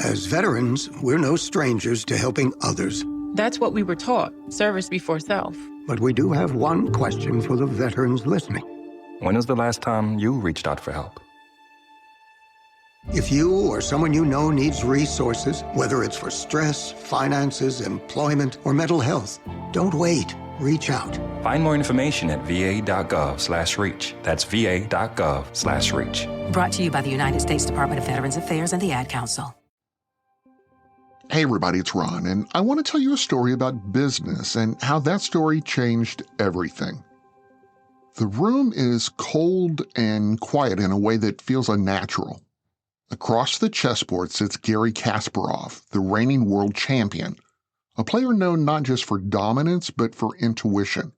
As veterans, we're no strangers to helping others. That's what we were taught, service before self. But we do have one question for the veterans listening. When was the last time you reached out for help? If you or someone you know needs resources, whether it's for stress, finances, employment, or mental health, don't wait. Reach out. Find more information at va.gov/reach. That's va.gov/reach. Brought to you by the United States Department of Veterans Affairs and the Ad Council. Hey everybody, it's Ron, and I want to tell you a story about business and how that story changed everything. The room is cold and quiet in a way that feels unnatural. Across the chessboard sits Garry Kasparov, the reigning world champion, a player known not just for dominance but for intuition.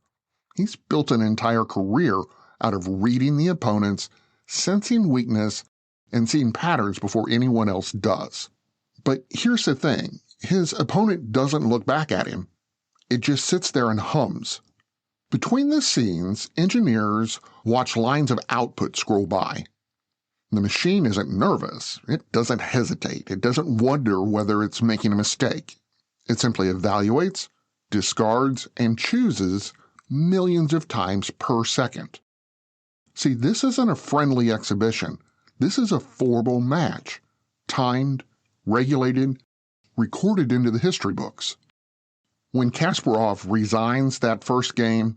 He's built an entire career out of reading the opponents, sensing weakness, and seeing patterns before anyone else does. But here's the thing, his opponent doesn't look back at him. It just sits there and hums. Between the scenes, engineers watch lines of output scroll by. The machine isn't nervous. It doesn't hesitate. It doesn't wonder whether it's making a mistake. It simply evaluates, discards, and chooses millions of times per second. See, this isn't a friendly exhibition. This is a formal match, timed, regulated, recorded into the history books. When Kasparov resigns that first game,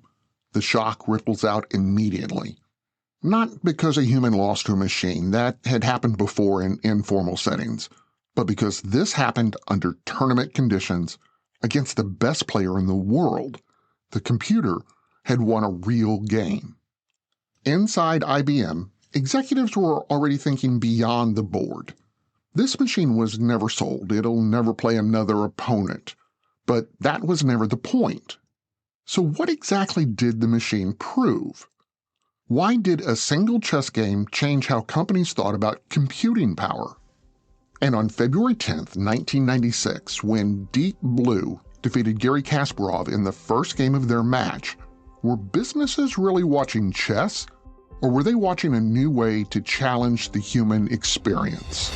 the shock ripples out immediately. Not because a human lost to a machine, that had happened before in informal settings, but because this happened under tournament conditions against the best player in the world. The computer had won a real game. Inside IBM, executives were already thinking beyond the board. This machine was never sold. It'll never play another opponent. But that was never the point. So what exactly did the machine prove? Why did a single chess game change how companies thought about computing power? And on February 10th, 1996, when Deep Blue defeated Garry Kasparov in the first game of their match, were businesses really watching chess, or were they watching a new way to challenge the human experience?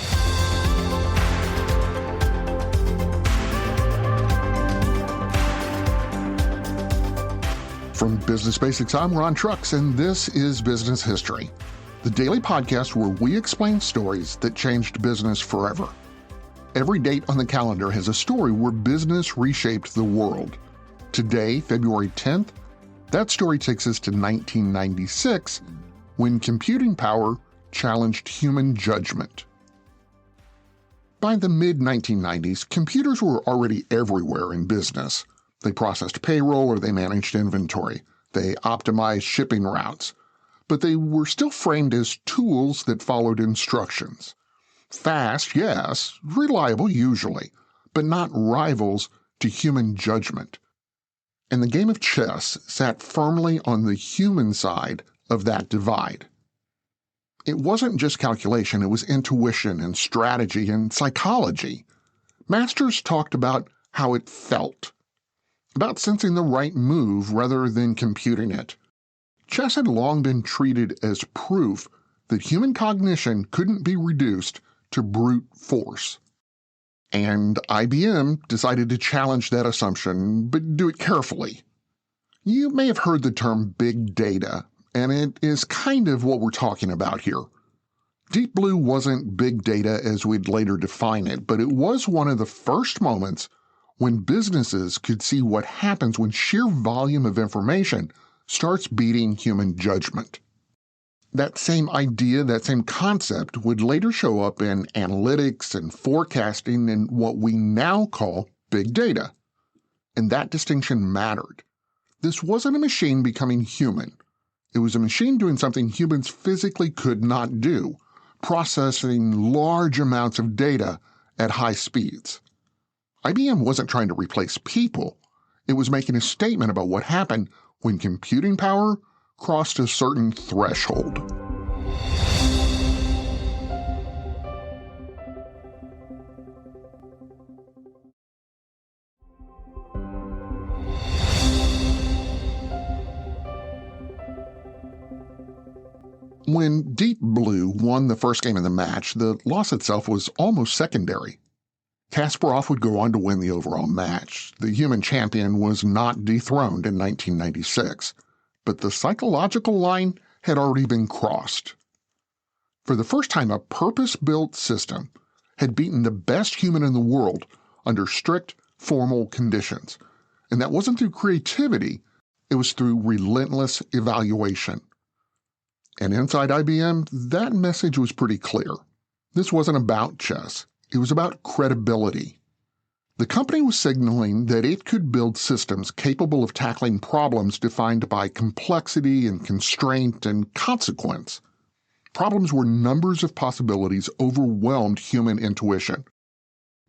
From Business Basics, I'm Ron Trucks, and this is Business History, the daily podcast where we explain stories that changed business forever. Every date on the calendar has a story where business reshaped the world. Today, February 10th, that story takes us to 1996, when computing power challenged human judgment. By the mid-1990s, computers were already everywhere in business. They processed payroll or they managed inventory. They optimized shipping routes. But they were still framed as tools that followed instructions. Fast, yes, reliable usually, but not rivals to human judgment. And the game of chess sat firmly on the human side of that divide. It wasn't just calculation, it was intuition and strategy and psychology. Masters talked about how it felt, about sensing the right move rather than computing it. Chess had long been treated as proof that human cognition couldn't be reduced to brute force. And IBM decided to challenge that assumption, but do it carefully. You may have heard the term big data, and it is kind of what we're talking about here. Deep Blue wasn't big data as we'd later define it, but it was one of the first moments when businesses could see what happens when sheer volume of information starts beating human judgment. That same idea, that same concept would later show up in analytics and forecasting and what we now call big data. And that distinction mattered. This wasn't a machine becoming human. It was a machine doing something humans physically could not do, processing large amounts of data at high speeds. IBM wasn't trying to replace people. It was making a statement about what happened when computing power crossed a certain threshold. When Deep Blue won the first game of the match, the loss itself was almost secondary. Kasparov would go on to win the overall match. The human champion was not dethroned in 1996, but the psychological line had already been crossed. For the first time, a purpose-built system had beaten the best human in the world under strict, formal conditions. And that wasn't through creativity, it was through relentless evaluation. And inside IBM, that message was pretty clear. This wasn't about chess. It was about credibility. The company was signaling that it could build systems capable of tackling problems defined by complexity and constraint and consequence. Problems where numbers of possibilities overwhelmed human intuition.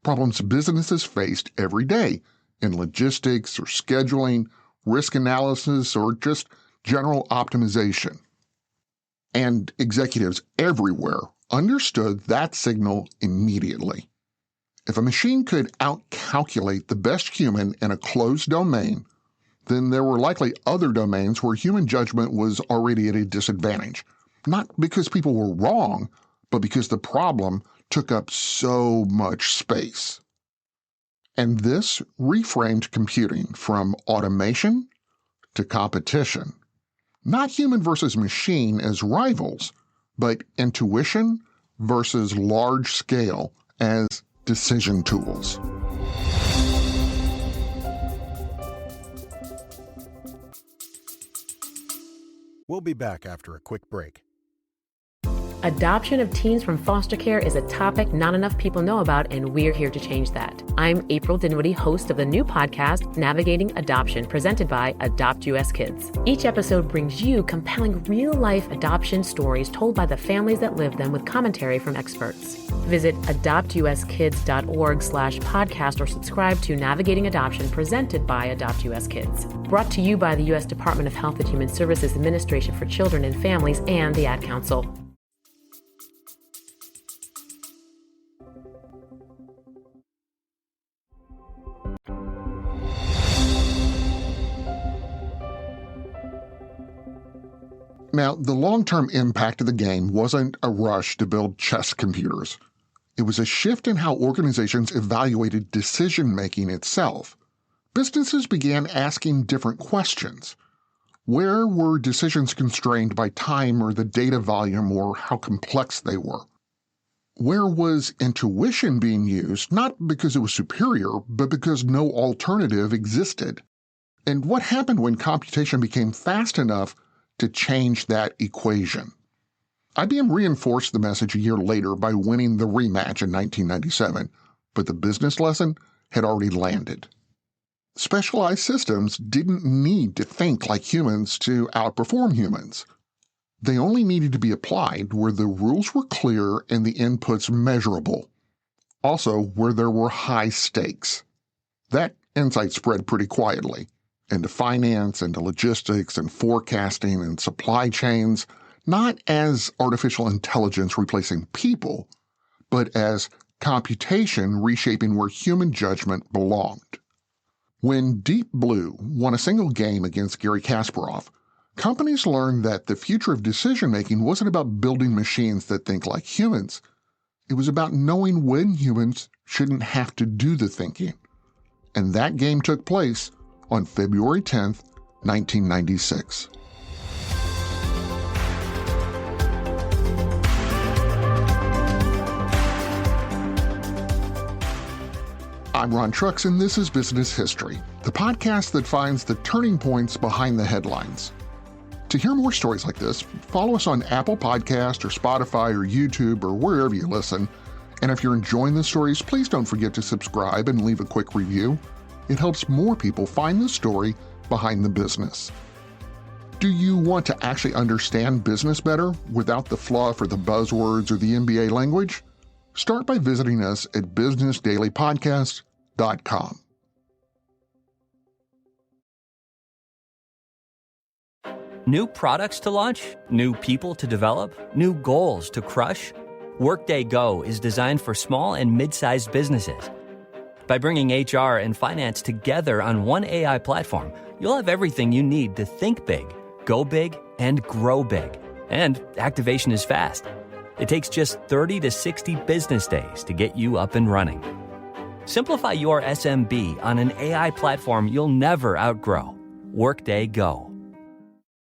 Problems businesses faced every day in logistics or scheduling, risk analysis, or just general optimization. And executives everywhere understood that signal immediately. If a machine could outcalculate the best human in a closed domain, then there were likely other domains where human judgment was already at a disadvantage. Not because people were wrong, but because the problem took up so much space. And this reframed computing from automation to competition. Not human versus machine as rivals, but intuition versus large scale as decision tools. We'll be back after a quick break. Adoption of teens from foster care is a topic not enough people know about, and we're here to change that. I'm April Dinwiddie, host of the new podcast, Navigating Adoption, presented by Adopt US Kids. Each episode brings you compelling real-life adoption stories told by the families that live them with commentary from experts. Visit adoptuskids.org/podcast or subscribe to Navigating Adoption, presented by Adopt US Kids. Brought to you by the U.S. Department of Health and Human Services Administration for Children and Families and the Ad Council. Now, the long-term impact of the game wasn't a rush to build chess computers. It was a shift in how organizations evaluated decision-making itself. Businesses began asking different questions. Where were decisions constrained by time or the data volume or how complex they were? Where was intuition being used, not because it was superior, but because no alternative existed? And what happened when computation became fast enough to change that equation? IBM reinforced the message a year later by winning the rematch in 1997, but the business lesson had already landed. Specialized systems didn't need to think like humans to outperform humans. They only needed to be applied where the rules were clear and the inputs measurable. Also, where there were high stakes. That insight spread pretty quietly into finance, into logistics and forecasting and supply chains, not as artificial intelligence replacing people, but as computation reshaping where human judgment belonged. When Deep Blue won a single game against Garry Kasparov, companies learned that the future of decision-making wasn't about building machines that think like humans. It was about knowing when humans shouldn't have to do the thinking. And that game took place on February 10th, 1996. I'm Ron Trucks, and this is Business History, the podcast that finds the turning points behind the headlines. To hear more stories like this, follow us on Apple Podcasts or Spotify or YouTube or wherever you listen. And if you're enjoying the stories, please don't forget to subscribe and leave a quick review. It helps more people find the story behind the business. Do you want to actually understand business better without the fluff or the buzzwords or the MBA language? Start by visiting us at businessdailypodcast.com. New products to launch? New people to develop? New goals to crush? Workday Go is designed for small and mid-sized businesses. By bringing HR and finance together on one AI platform, you'll have everything you need to think big, go big, and grow big. And activation is fast. It takes just 30 to 60 business days to get you up and running. Simplify your SMB on an AI platform you'll never outgrow. Workday Go.